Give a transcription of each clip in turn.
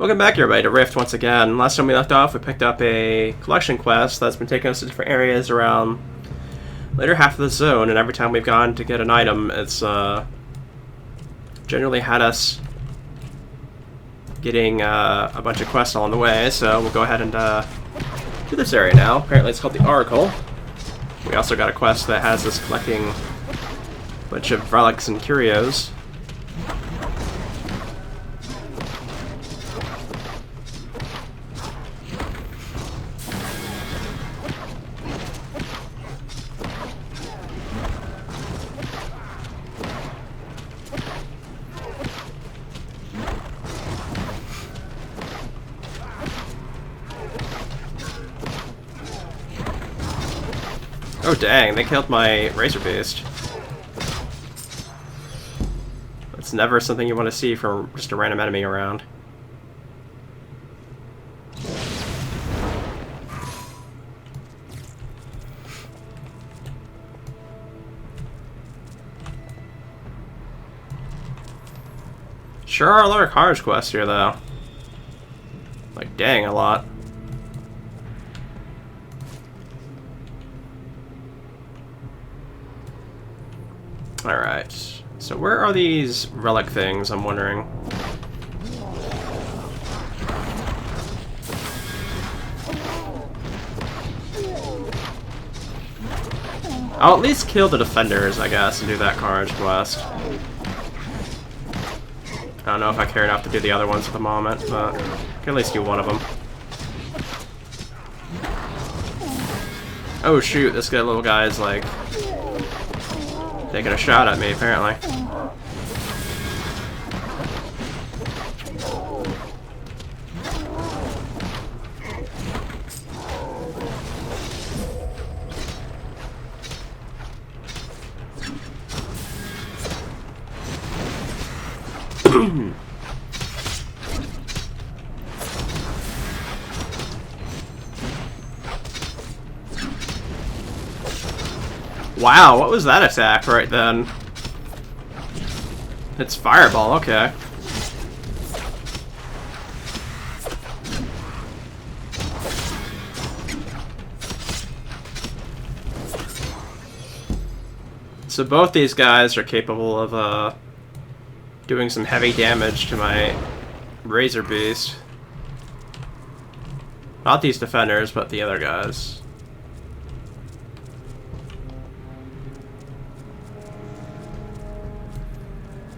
Welcome back, everybody, to Rift once again. Last time we left off, we picked up a collection quest that's been taking us to different areas around the later half of the zone, and every time we've gone to get an item, it's generally had us getting a bunch of quests along the way, so we'll go ahead and do this area now. Apparently it's called the Oracle. We also got a quest that has us collecting a bunch of relics and curios. Oh dang, they killed my Razor Beast. That's never something you want to see from just a random enemy around. Sure are a lot of carnage quests here though. Like dang, a lot. Alright, so where are these relic things, I'm wondering? I'll at least kill the defenders, I guess, and do that carnage quest. I don't know if I care enough to do the other ones at the moment, but I can at least do one of them. Oh shoot, this good little guy is like taking a shot at me, apparently. Wow, what was that attack right then? It's fireball, okay. So both these guys are capable of doing some heavy damage to my Razor Beast. Not these defenders, but the other guys.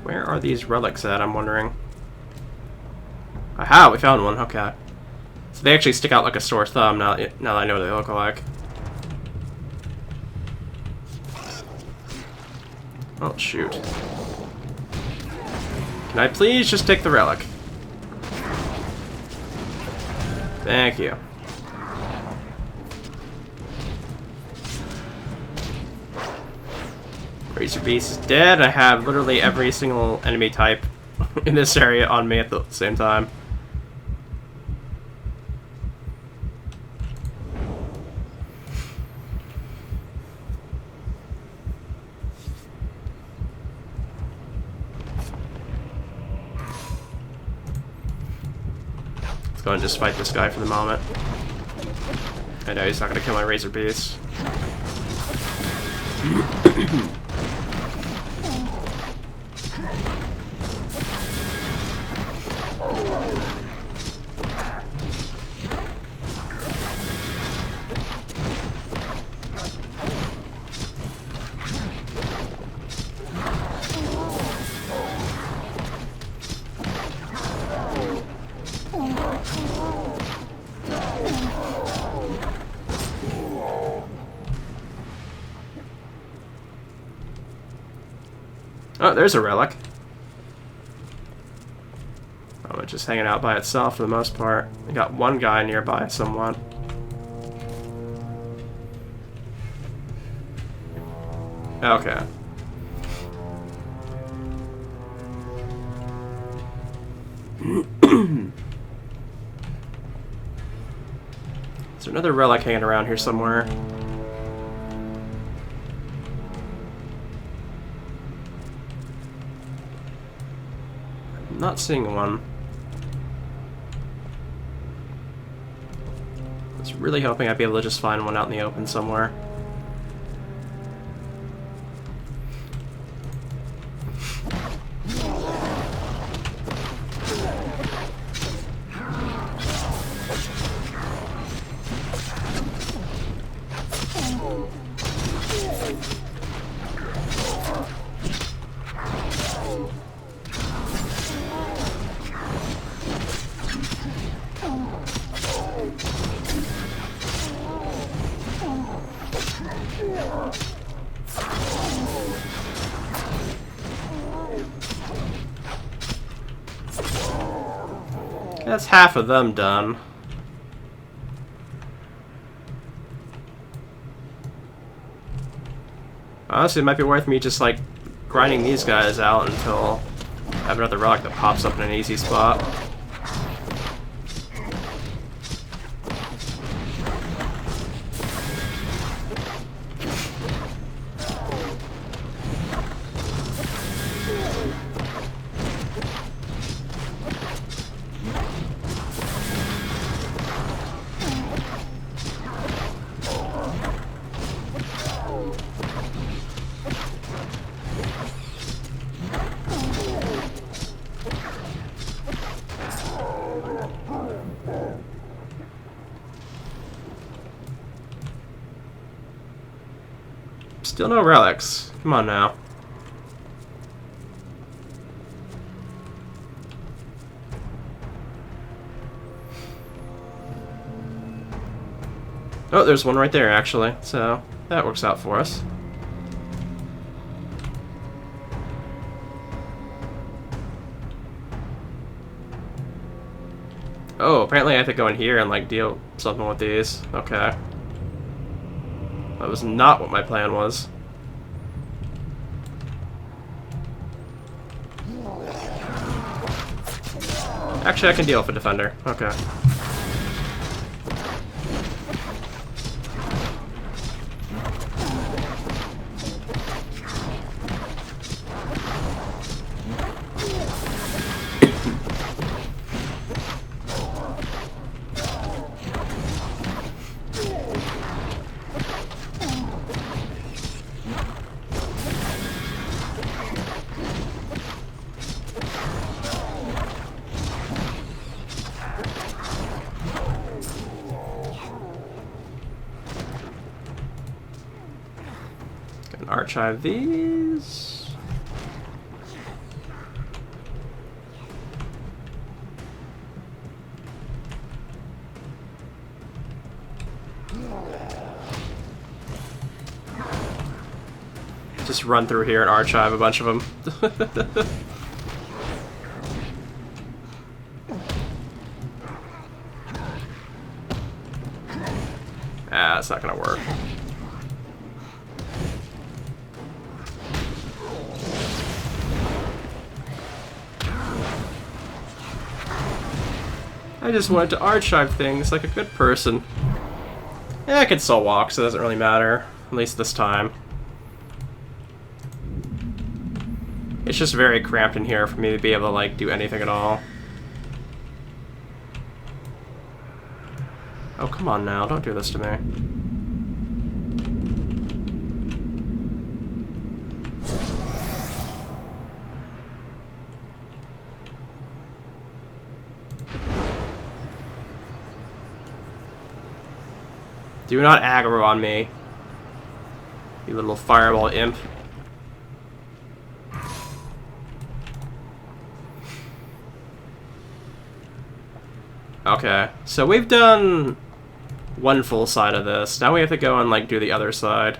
Where are these relics at, I'm wondering? Aha, we found one, okay. So they actually stick out like a sore thumb now that I know what they look like. Oh, shoot. Can I please just take the relic? Thank you. Razor Beast is dead. I have literally every single enemy type in this area on me at the same time. Let's go and just fight this guy for the moment. I know he's not going to kill my Razor Beast. Oh, there's a relic. Oh, it's just hanging out by itself for the most part. We got one guy nearby somewhat. Okay. Is there another relic hanging around here somewhere? I'm not seeing one. was really hoping I'd be able to just find one out in the open somewhere. That's half of them done. Honestly, it might be worth me just, like, grinding these guys out until I have another relic that pops up in an easy spot. Still no relics. Come on now. Oh, there's one right there, actually. So, that works out for us. Oh, apparently I have to go in here and, like, deal something with these. Okay. That was not what my plan was. Actually, I can deal with a defender. Okay. Archive these. Just run through here and archive a bunch of them. Ah, it's not gonna work. I just wanted to archive things like a good person. Yeah, I can still walk, so it doesn't really matter. At least this time. It's just very cramped in here for me to be able to, like, do anything at all. Oh, come on now. Don't do this to me. Do not aggro on me, you little fireball imp. Okay, so we've done one full side of this. Now we have to go and, like, do the other side.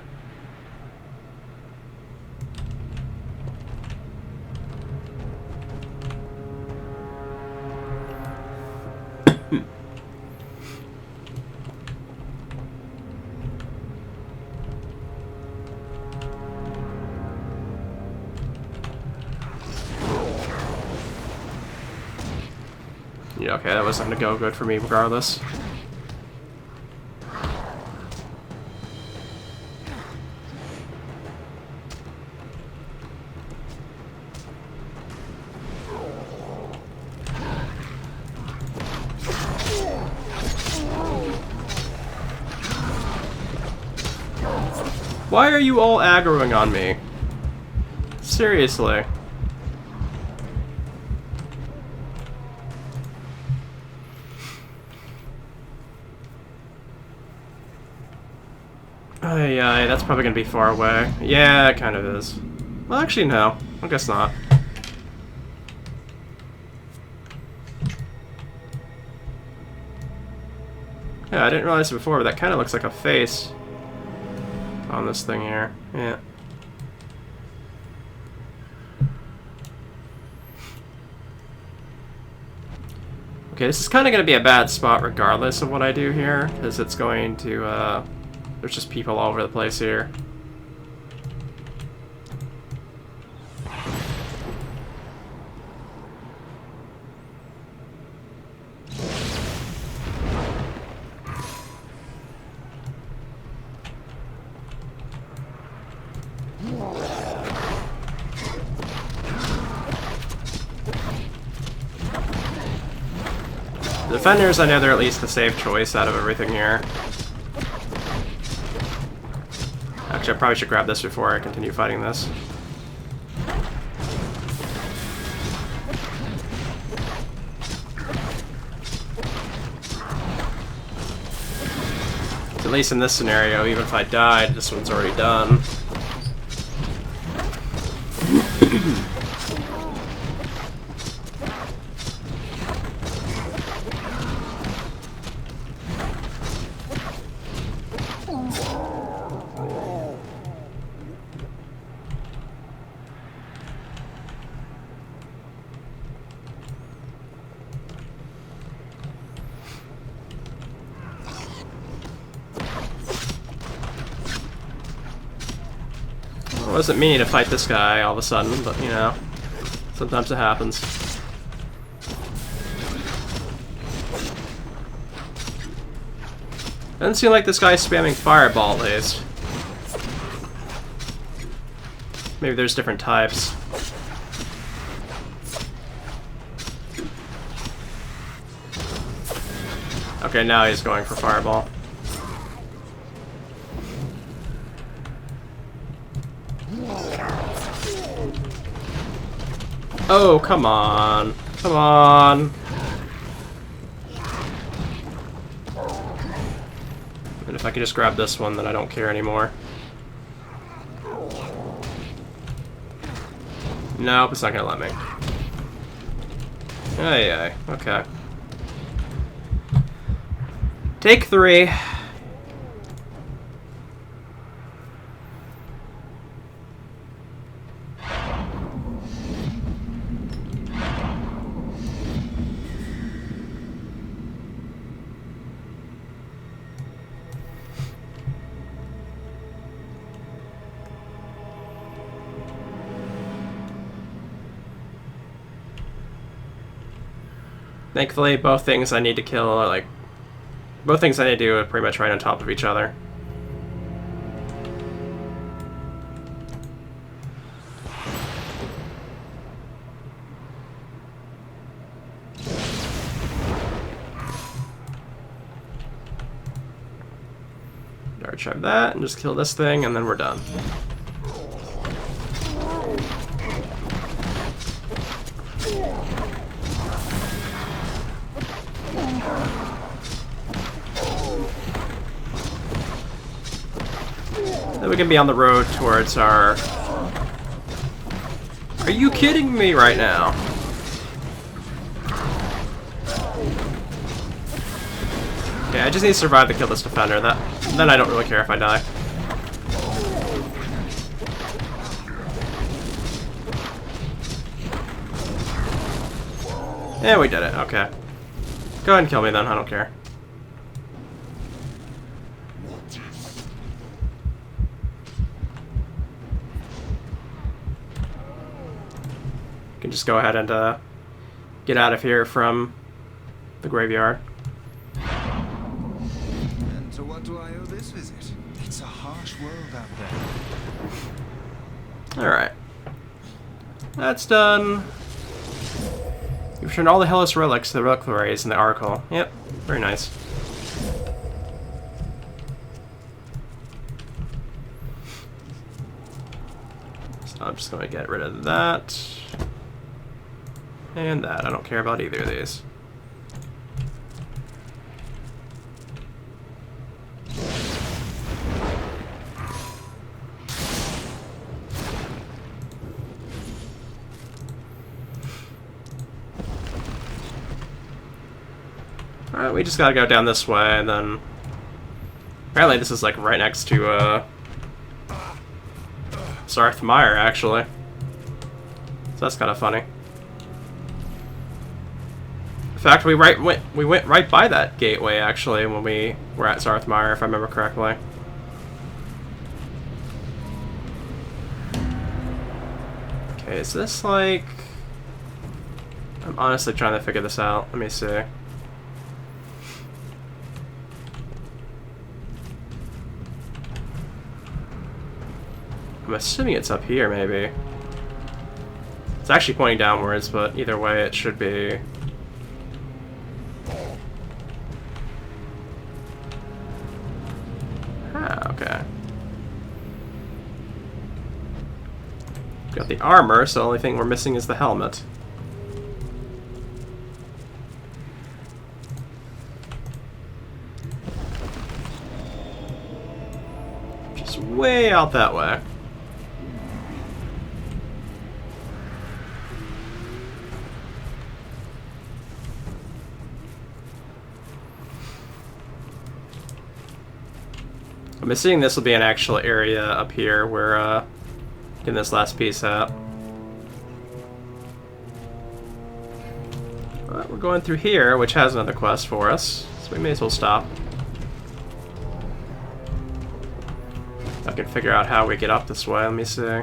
Yeah, okay, that wasn't gonna go good for me regardless. Why are you all aggroing on me? Seriously. Ay, that's probably gonna be far away. Yeah, it kind of is. Well, actually, no. I guess not. Yeah, I didn't realize it before, but that kind of looks like a face on this thing here. Yeah. Okay, this is kind of going to be a bad spot regardless of what I do here, because it's going to, there's just people all over the place here. The defenders, I know they're at least the safe choice out of everything here. Actually, I probably should grab this before I continue fighting this. At least in this scenario, even if I died, this one's already done. It wasn't me to fight this guy all of a sudden, but you know, sometimes it happens. Doesn't seem like this guy's spamming fireball at least. Maybe there's different types. Okay, now he's going for fireball. Oh, come on. Come on. And if I could just grab this one, then I don't care anymore. Nope, it's not gonna let me. Ay, okay. Take 3. Thankfully, both things I need to kill are like... Both things I need to do are pretty much right on top of each other. Dart shove that and just kill this thing and then we're done. Then we can be on the road towards our... Are you kidding me right now? Okay, I just need to survive to kill this defender. Then I don't really care if I die. Yeah, we did it. Okay. Go ahead and kill me then. I don't care. Can just go ahead and get out of here from the graveyard. And to what do I owe this visit? It's a harsh world out there. Alright. That's done. You've returned all the Hellas relics to the reliquaries in the Oracle. Yep, very nice. I'm just going to get rid of that. And that. I don't care about either of these. Alright, we just gotta go down this way, and then... Apparently this is, like, right next to, Sarth actually. So that's kind of funny. In fact, we went right by that gateway, actually, when we were at Sarth, if I remember correctly. Okay, is this, like... I'm honestly trying to figure this out. Let me see. I'm assuming it's up here, maybe. It's actually pointing downwards, but either way, it should be... Ah, okay. Got the armor, so the only thing we're missing is the helmet. Just way out that way. I'm assuming this will be an actual area up here where getting this last piece at. But we're going through here, which has another quest for us, so we may as well stop. I can figure out how we get up this way. Let me see.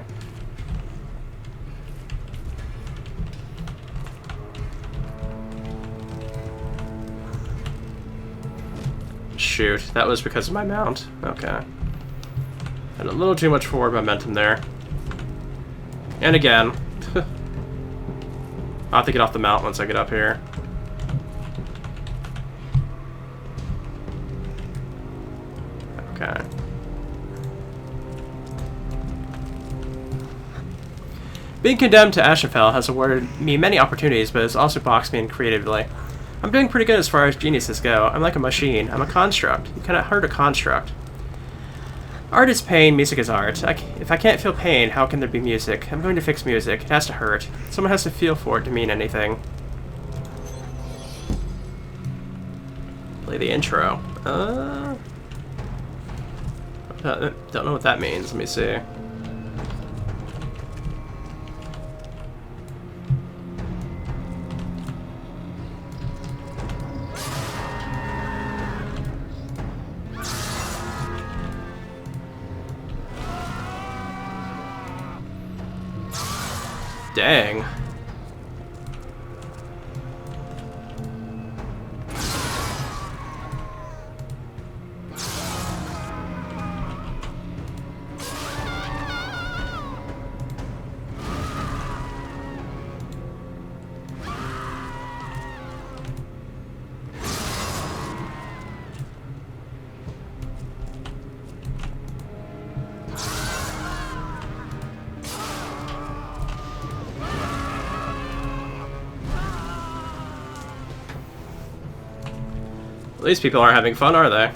Shoot, that was because of my mount. Okay. Had a little too much forward momentum there. And again, I'll have to get off the mount once I get up here. Okay. Being condemned to Ashenfell has awarded me many opportunities, but has also boxed me in creatively. I'm doing pretty good as far as geniuses go. I'm like a machine. I'm a construct. You cannot hurt a construct. Art is pain, music is art. If I can't feel pain, how can there be music? I'm going to fix music. It has to hurt. Someone has to feel for it to mean anything. Play the intro. Don't know what that means. Let me see. Dang. These people aren't having fun, are they?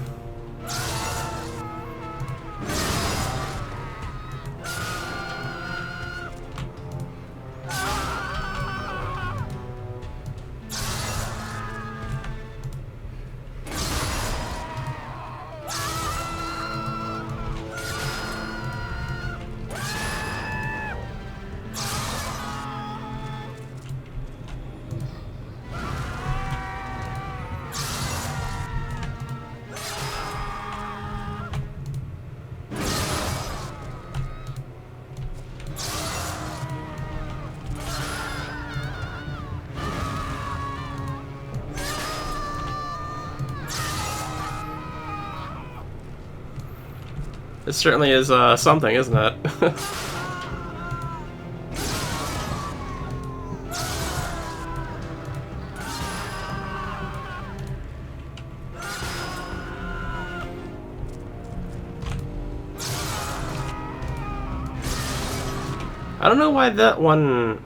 This certainly is something, isn't it? I don't know why that one...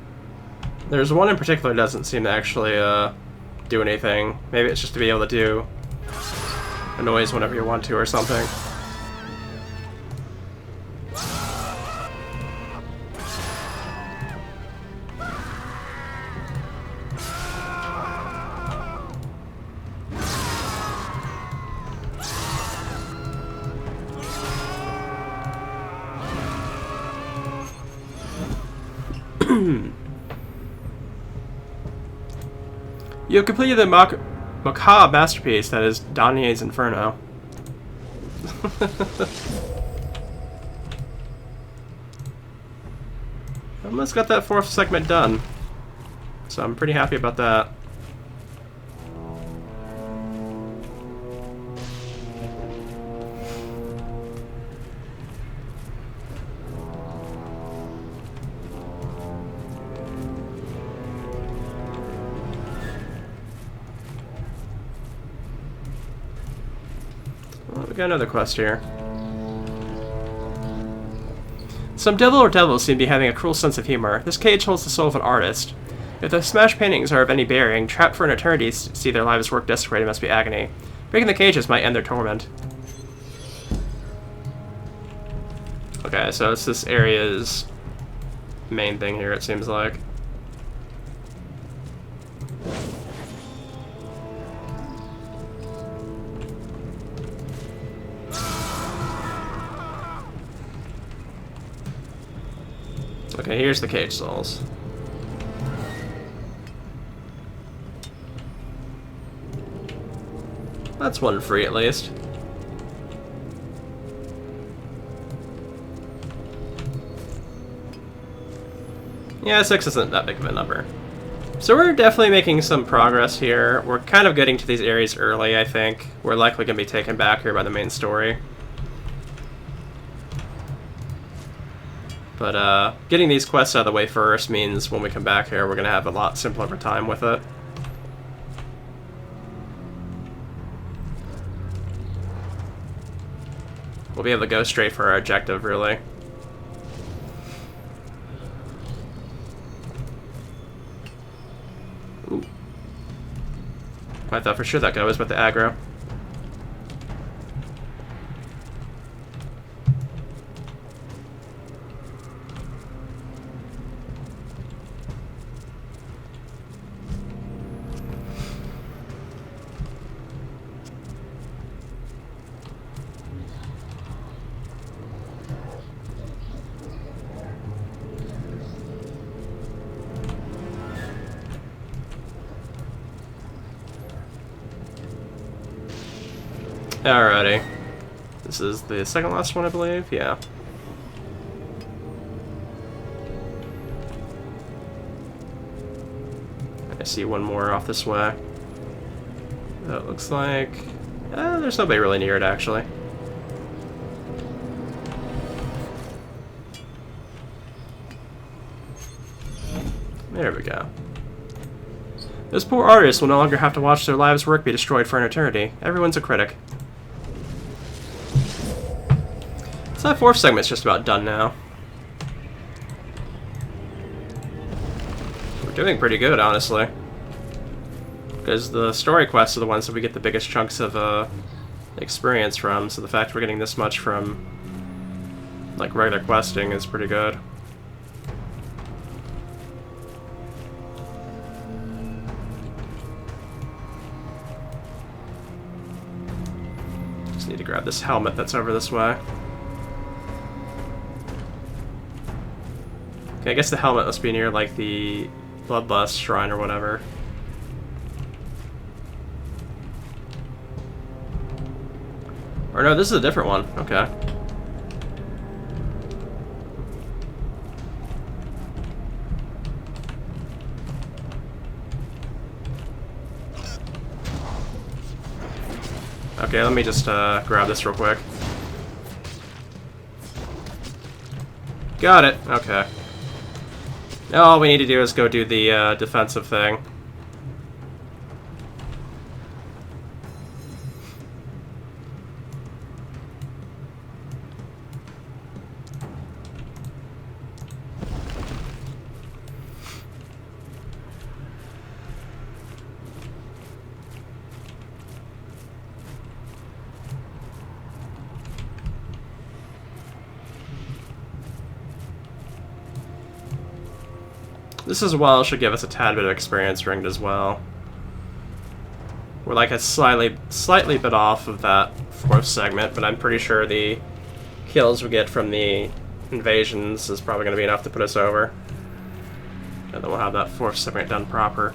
There's one in particular that doesn't seem to actually do anything. Maybe it's just to be able to do a noise whenever you want to or something. You have completed the macabre masterpiece that is Dante's Inferno. Almost got that 4th segment done, so I'm pretty happy about that. Well, we got another quest here. Some devil or devils seem to be having a cruel sense of humor. This cage holds the soul of an artist. If the smashed paintings are of any bearing, trapped for an eternity to see their lives' work desecrated must be agony. Breaking the cages might end their torment. Okay, so it's this area's main thing here, it seems like. Okay, here's the cage souls. That's one free at least. Yeah, 6 isn't that big of a number. So we're definitely making some progress here. We're kind of getting to these areas early, I think. We're likely going to be taken back here by the main story. But getting these quests out of the way first means when we come back here, we're going to have a lot simpler of a time with it. We'll be able to go straight for our objective, really. Ooh. I thought for sure that guy was with the aggro. Alrighty. This is the second last one, I believe? Yeah. I see one more off this way. That looks like... there's nobody really near it, actually. There we go. Those poor artists will no longer have to watch their lives' work be destroyed for an eternity. Everyone's a critic. So that 4th segment's just about done now. We're doing pretty good, honestly. Because the story quests are the ones that we get the biggest chunks of experience from, so the fact we're getting this much from like regular questing is pretty good. Just need to grab this helmet that's over this way. Okay, I guess the helmet must be near, like, the Bloodlust Shrine or whatever. Or no, this is a different one. Okay. Okay, let me just grab this real quick. Got it. Okay. Now all we need to do is go do the defensive thing. This as well should give us a tad bit of experience ringed as well. We're like a slightly bit off of that 4th segment, but I'm pretty sure the kills we get from the invasions is probably going to be enough to put us over. And then we'll have that 4th segment done proper.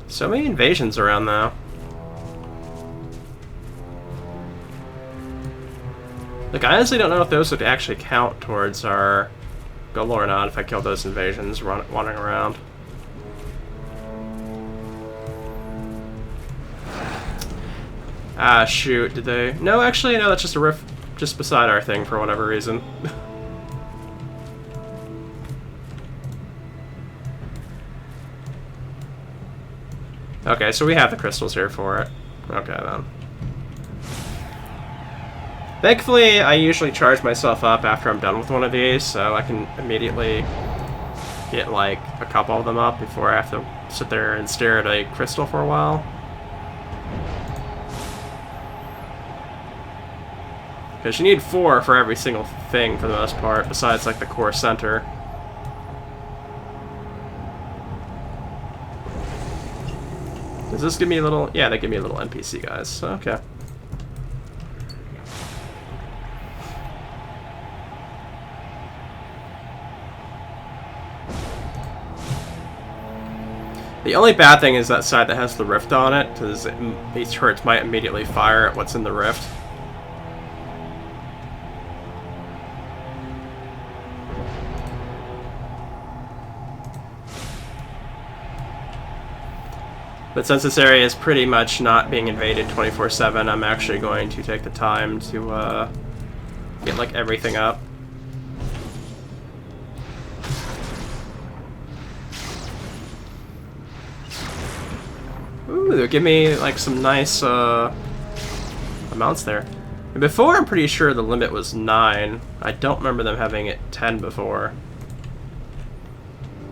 So many invasions around now. Like, I honestly don't know if those would actually count towards our goal or not if I killed those invasions wandering around. Ah, shoot, did they? No, actually, no, that's just a rift just beside our thing for whatever reason. Okay, so we have the crystals here for it. Okay, then. Thankfully, I usually charge myself up after I'm done with one of these, so I can immediately get, like, a couple of them up before I have to sit there and stare at a crystal for a while. Because you need 4 for every single thing, for the most part, besides, like, the core center. Does this give me a little... Yeah, they give me a little NPC, guys. Okay. The only bad thing is that side that has the rift on it, because these turrets might immediately fire at what's in the rift. But since this area is pretty much not being invaded 24/7, I'm actually going to take the time to get like everything up. Ooh, they'll give me like some nice amounts there. And before, I'm pretty sure the limit was 9. I don't remember them having it 10 before.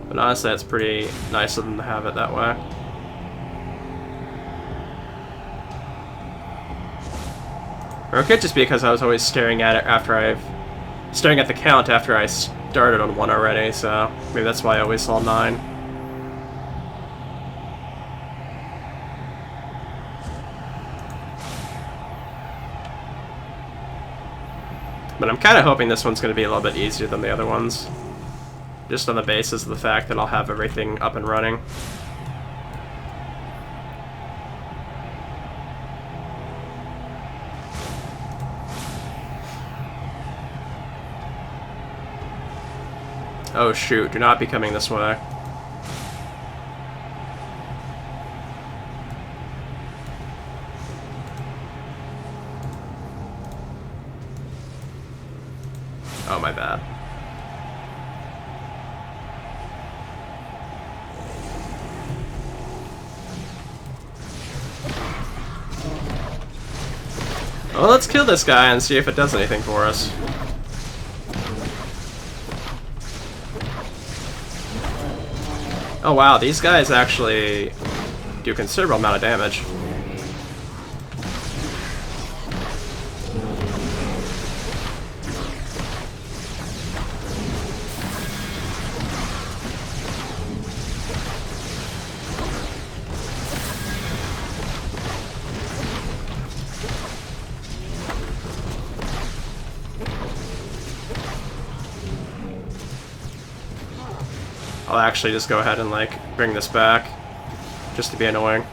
But honestly, that's pretty nice of them to have it that way. Or it could just be because I was always staring at it staring at the count after I started on 1 already, so maybe that's why I always saw 9. But I'm kind of hoping this one's going to be a little bit easier than the other ones. Just on the basis of the fact that I'll have everything up and running. Oh shoot, do not be coming this way. Oh, my bad. Well, let's kill this guy and see if it does anything for us. Oh wow, these guys actually do a considerable amount of damage. I'll actually just go ahead and like bring this back just to be annoying.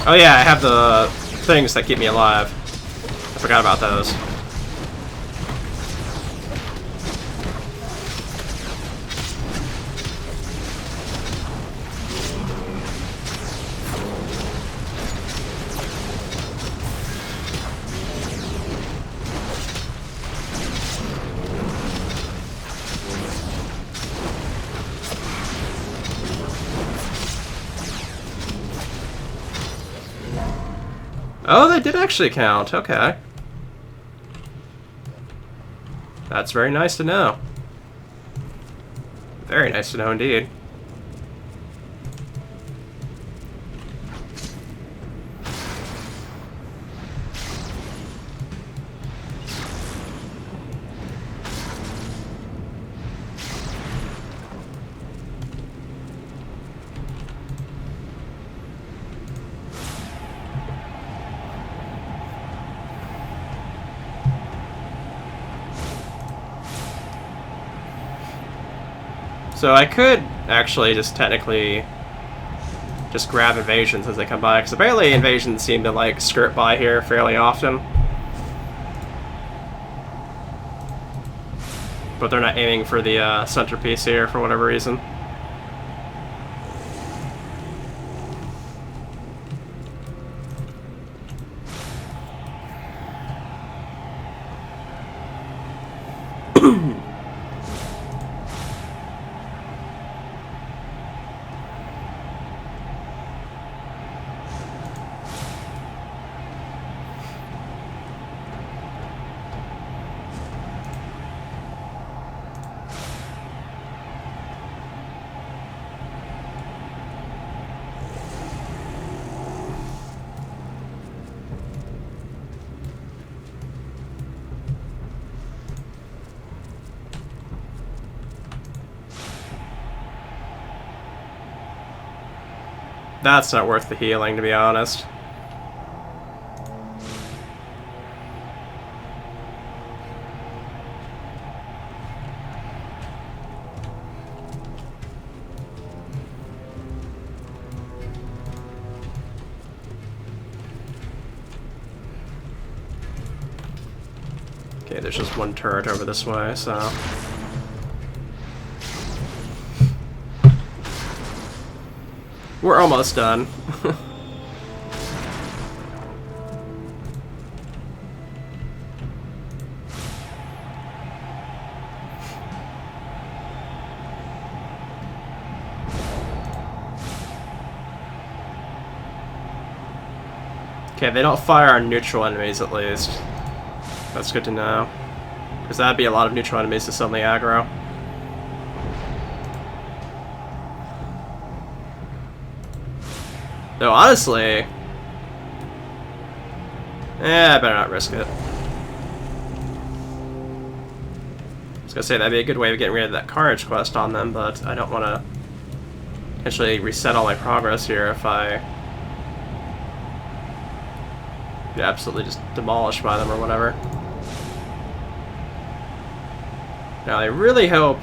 Oh yeah, I have the things that keep me alive. I forgot about those. Oh, they did actually count. Okay. That's very nice to know. Very nice to know indeed. So I could actually just technically just grab invasions as they come by, because apparently invasions seem to like skirt by here fairly often. But they're not aiming for the centerpiece here for whatever reason. That's not worth the healing, to be honest. Okay, there's just one turret over this way, so... We're almost done. Okay, they don't fire on neutral enemies at least. That's good to know. Because that'd be a lot of neutral enemies to suddenly aggro. Though honestly... I better not risk it. I was gonna say that'd be a good way of getting rid of that Carnage quest on them, but I don't want to potentially reset all my progress here if I get absolutely just demolished by them or whatever. Now I really hope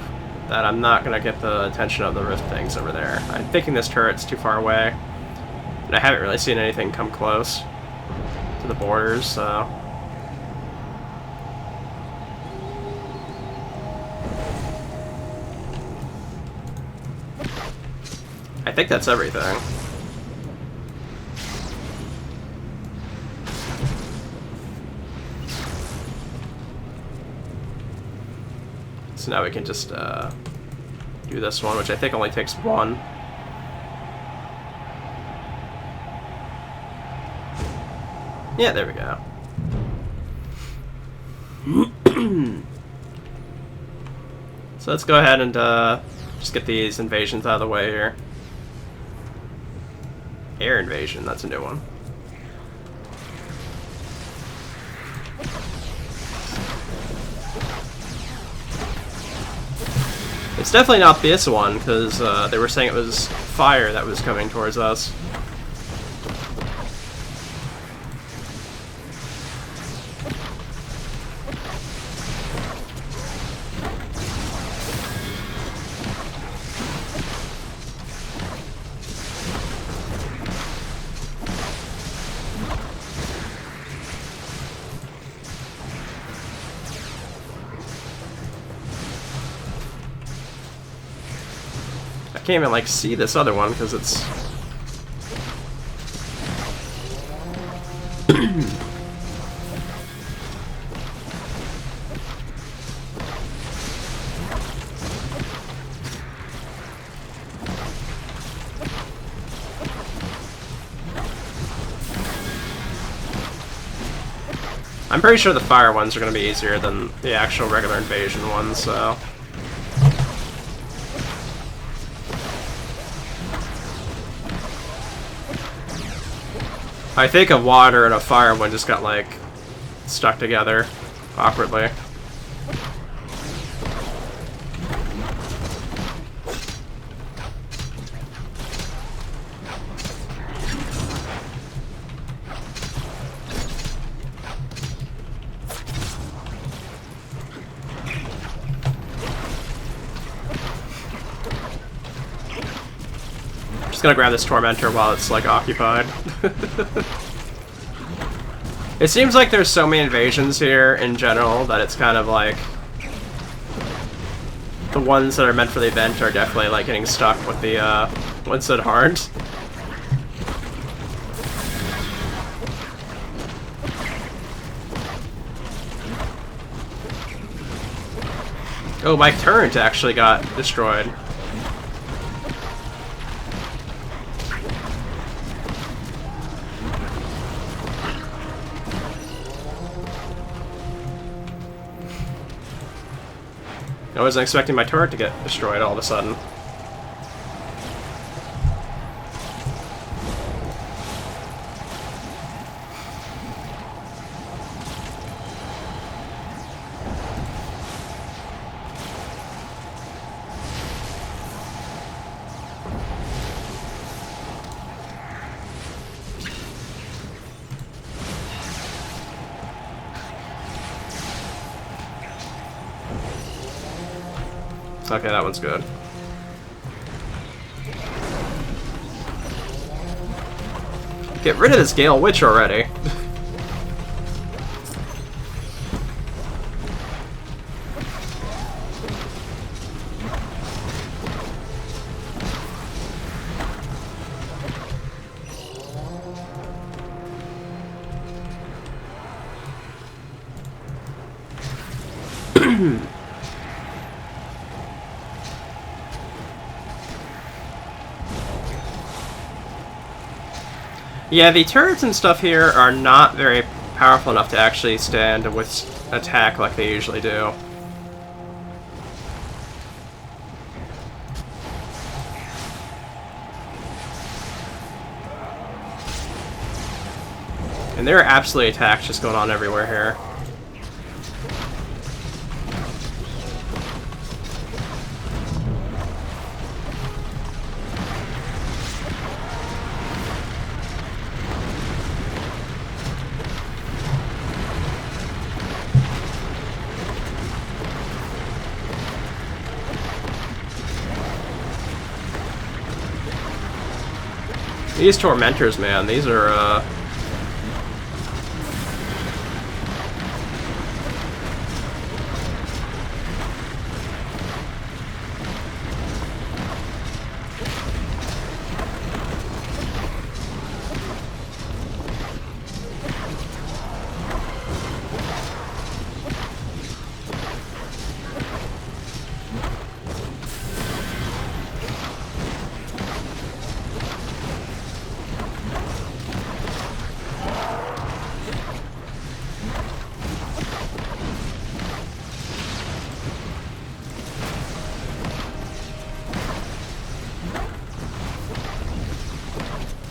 that I'm not gonna get the attention of the rift things over there. I'm thinking this turret's too far away. I haven't really seen anything come close to the borders, so... I think that's everything. So now we can just do this one, which I think only takes one. Yeah, there we go. So let's go ahead and just get these invasions out of the way here. Air invasion, that's a new one. It's definitely not this one, because they were saying it was fire that was coming towards us. can't even like see this other one because it's. I'm pretty sure the fire ones are going to be easier than the actual regular invasion ones, so... I think a water and a fire one just got, like, stuck together awkwardly. Gonna grab this tormentor while it's like occupied. It seems like there's so many invasions here in general that it's kind of like the ones that are meant for the event are definitely like getting stuck with the ones that aren't. Oh, my turret actually got destroyed. I wasn't expecting my turret to get destroyed all of a sudden. Okay, that one's good. Get rid of this Gale Witch already. Yeah, the turrets and stuff here are not very powerful enough to actually stand with attack like they usually do. And there are absolutely attacks just going on everywhere here. These tormentors, man, these are,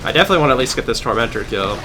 I definitely want to at least get this tormentor killed.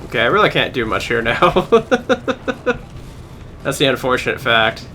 Okay, I really can't do much here now. That's the unfortunate fact.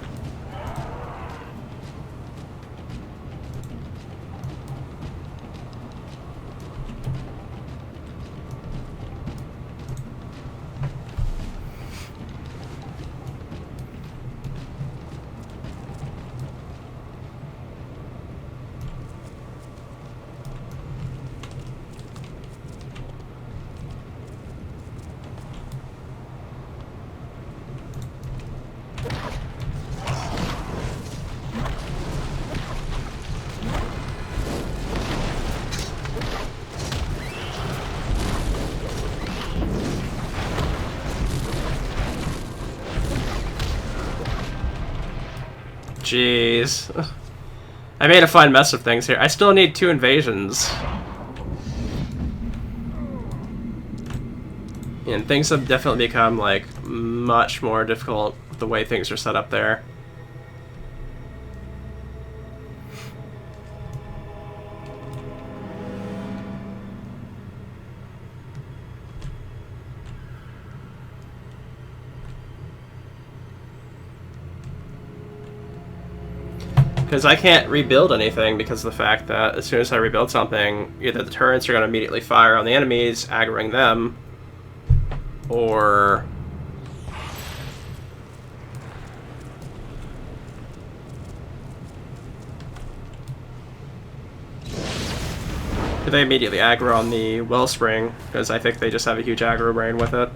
Jeez. I made a fine mess of things here. I still need 2 invasions. And things have definitely become, like, much more difficult with the way things are set up there. Because I can't rebuild anything because of the fact that as soon as I rebuild something, either the turrets are going to immediately fire on the enemies, aggroing them, or... they immediately aggro on the wellspring, because I think they just have a huge aggro brain with it.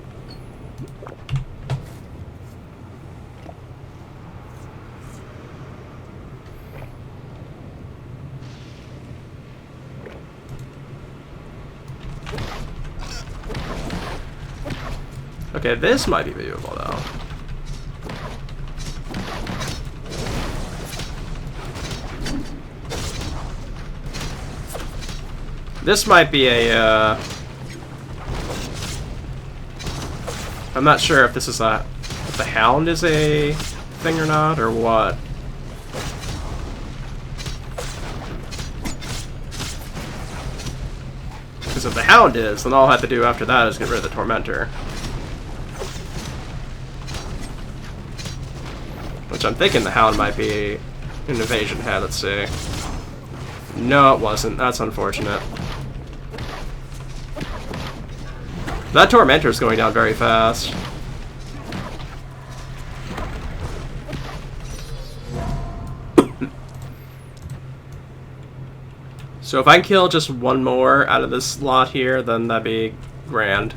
Okay, this might be viewable though. This might be a, I'm not sure if this is if the Hound is a thing or not, or what. Because if the Hound is, then all I have to do after that is get rid of the Tormentor. Which I'm thinking the Hound might be an evasion head, let's see. No, it wasn't. That's unfortunate. That Tormentor is going down very fast. So if I can kill just one more out of this lot here, then that'd be grand.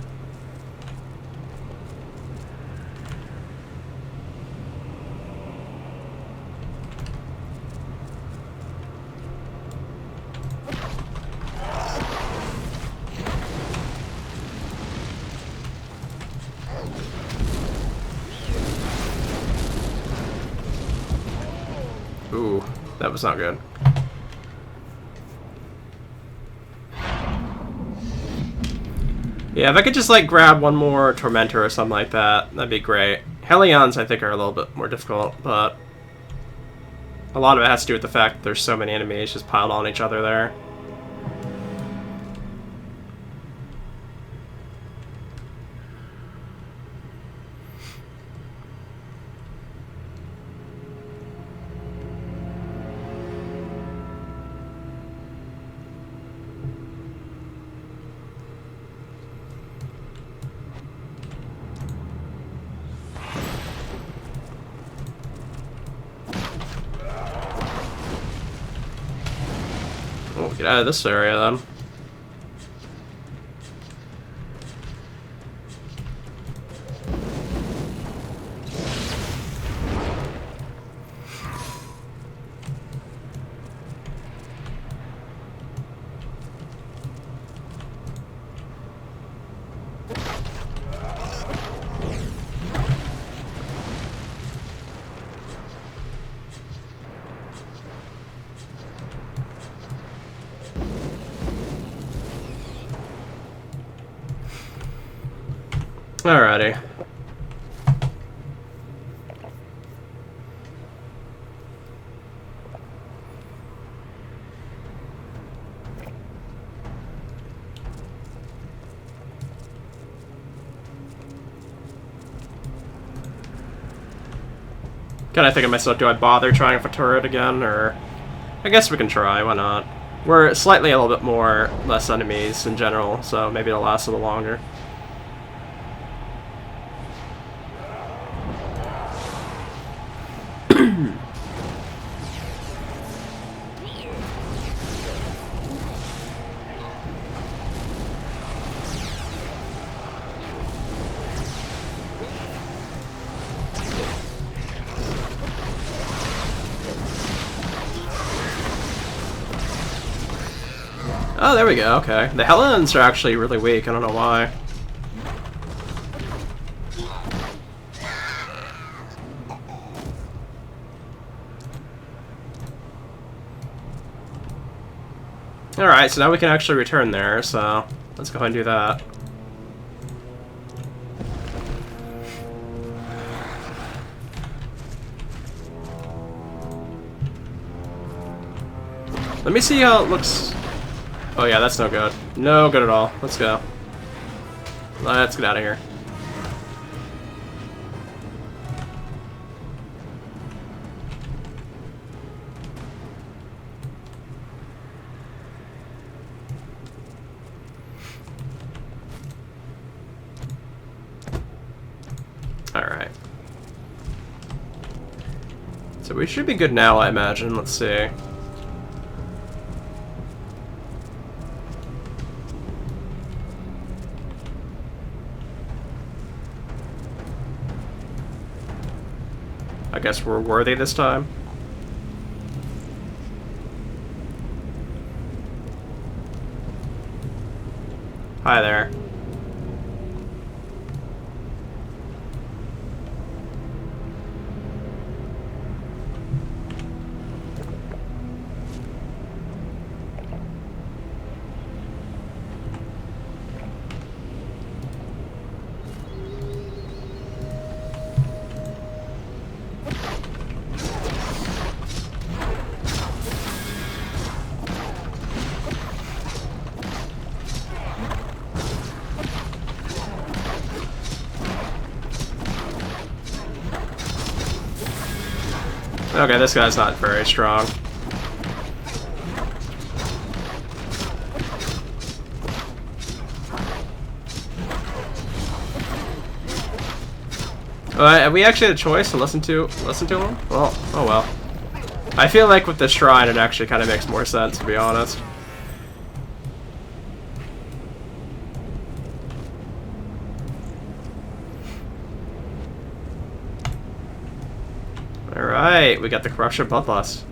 Ooh, that was not good. Yeah, if I could just, like, grab one more Tormentor or something like that, that'd be great. Hellions, I think, are a little bit more difficult, but a lot of it has to do with the fact that there's so many enemies just piled on each other there. Get out of this area, then. Alrighty. Kinda thinking to myself, do I bother trying for turret again, or... I guess we can try, why not? We're slightly a little bit more, less enemies in general, so maybe it'll last a little longer. Oh, there we go, okay. The Helens are actually really weak, I don't know why. Alright, so now we can actually return there, so let's go ahead and do that. Let me see how it looks. Oh yeah, that's no good. No good at all. Let's go. Let's get out of here. Alright. So we should be good now, I imagine. Let's see. I guess we're worthy this time. Hi there. Okay, this guy's not very strong. Have we actually had a choice to listen to him? Well, oh well. I feel like with the shrine, it actually kind of makes more sense, to be honest. Alright, we got the Corruption of Bloodlust.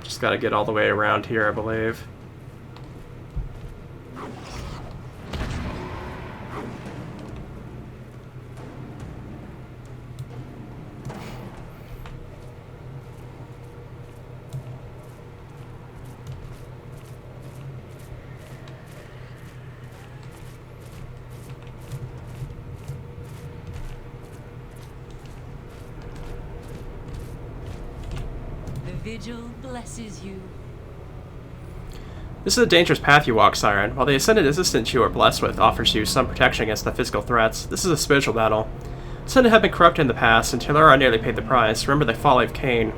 Just gotta get all the way around here, I believe. Vigil blesses you. This is a dangerous path you walk, Siren. While the ascended assistance you are blessed with offers you some protection against the physical threats, this is a spiritual battle. Ascended have been corrupted in the past, and Talara nearly paid the price. Remember the folly of Cain.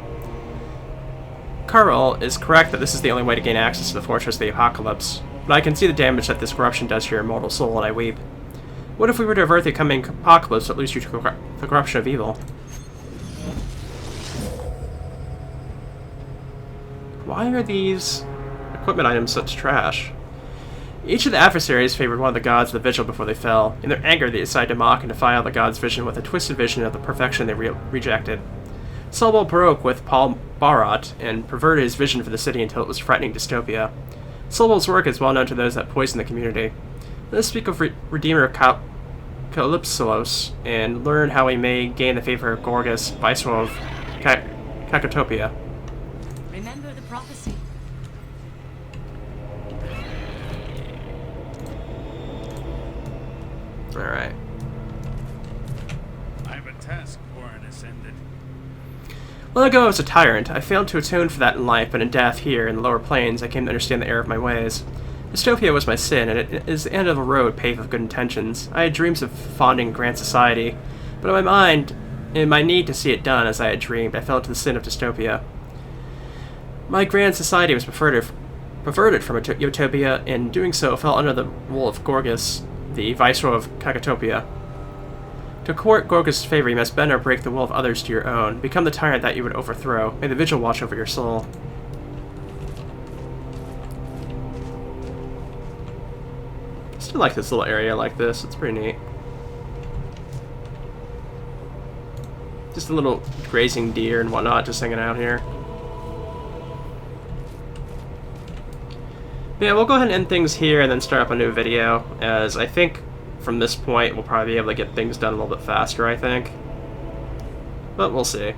Carl is correct that this is the only way to gain access to the Fortress of the Apocalypse, but I can see the damage that this corruption does to your immortal soul, and I weep. What if we were to avert the coming apocalypse that leads you to the corruption of evil? Why are these equipment items such trash? Each of the adversaries favored one of the gods of the Vigil before they fell. In their anger, they decided to mock and defile the god's vision with a twisted vision of the perfection they rejected. Solwell broke with Paul Barat and perverted his vision for the city until it was frightening dystopia. Solwell's work is well known to those that poison the community. Let us speak of Redeemer Calypsos and learn how we may gain the favor of Gorgas, Viceroy of Cacotopia. Remember the prophecy. Alright. I have a task for an ascendant. Long ago I was a tyrant. I failed to atone for that in life, but in death, here, in the lower planes, I came to understand the error of my ways. Dystopia was my sin, and it is the end of a road paved with good intentions. I had dreams of founding grand society, but in my mind, in my need to see it done as I had dreamed, I fell into the sin of dystopia. My grand society was perverted from utopia, and in doing so fell under the rule of Gorgas, the Viceroy of Cacotopia. To court Gorgas' favor, you must bend or break the will of others to your own. Become the tyrant that you would overthrow. May the vigil watch over your soul. Still like this little area like this. It's pretty neat. Just a little grazing deer and whatnot just hanging out here. Yeah, we'll go ahead and end things here and then start up a new video, as I think from this point we'll probably be able to get things done a little bit faster, I think. But we'll see.